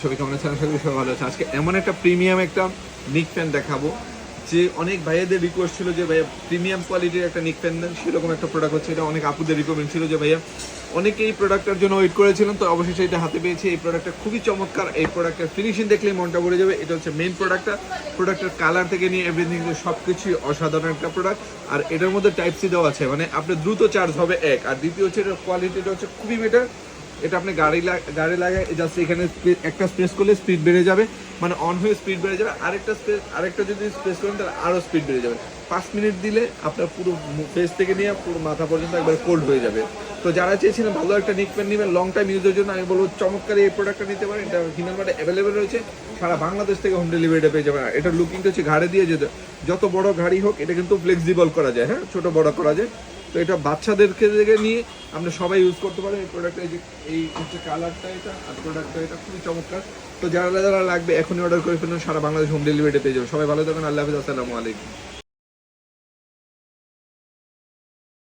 সবাই কেমন আছেন? আশা করি সবাই ভালো আছে। আজকে এমন একটা প্রিমিয়াম একটা নিক ফ্যান দেখাবো যে অনেক ভাইয়াদের রিকোয়েস্ট ছিল যে ভাইয়া প্রিমিয়াম কোয়ালিটির একটা নিক ফ্যান দেন, সেরকম একটা প্রোডাক্ট হচ্ছে এটা। অনেক আপুদের রিকমেন্ড ছিল যে ভাইয়া অনেকে এই প্রোডাক্টটার জন্য ওয়েট করেছিলেন, তো অবশেষে এটা হাতে পেয়েছি। এই প্রোডাক্টটা খুবই চমৎকার, এই প্রোডাক্টের ফিনিশিং দেখলেই মনটা ভরে যাবে। এটা হচ্ছে মেইন প্রোডাক্টটা, প্রোডাক্টের কালার থেকে নিয়ে এভরিথিং সব কিছুই অসাধারণ একটা প্রোডাক্ট। আর এটার মধ্যে টাইপ সি দেওয়া আছে, মানে আপনার দ্রুত চার্জ হবে এক, আর দ্বিতীয় হচ্ছে এটার কোয়ালিটিটা হচ্ছে খুবই বেটার। এটা আপনি গাড়ি লাগায় জাস্ট এখানে একটা স্পেস করলে স্পিড বেড়ে যাবে, মানে অন হয়ে স্পিড বেড়ে যাবে। আরেকটা যদি স্পেস করেন তাহলে আরও স্পিড বেড়ে যাবে। 5 মিনিট দিলে আপনার পুরো ফেস থেকে নিয়ে পুরো মাথা পর্যন্ত একবার কোল্ড হয়ে যাবে। তো যারা চেয়েছিলেন ভালো একটা নিক প্যান নেবেন লং টাইম ইউজের জন্য, আমি বলবো চমৎকার এই প্রোডাক্টটা নিতে পারেন। এটা হিমেল মার্টে অ্যাভেলেবেল রয়েছে, সারা বাংলাদেশ থেকে হোম ডেলিভারিটা পেয়ে যাবেন। এটার লুকিংটা হচ্ছে ঘাড়ে দিয়ে যেতে, যত বড় গাড়ি হোক এটা কিন্তু ফ্লেক্সিবল করা যায়, হ্যাঁ ছোটো বড় করা যায়। তো এটা বাচ্চাদেরকে থেকে নিয়ে আমরা সবাই ইউজ করতে পারি এই প্রোডাক্টটা। এই হচ্ছে কালারটা এটা, আর প্রোডাক্টটা এটা খুবই চমৎকার। তো যারা যারা লাগবে এখনই অর্ডার করে ফেলুন, সারা বাংলাদেশ হোম ডেলিভারিটা পেয়ে যাবেন। সবাই ভালো থাকুন, আল্লাহ হাফিজ, আসসালামু আলাইকুম।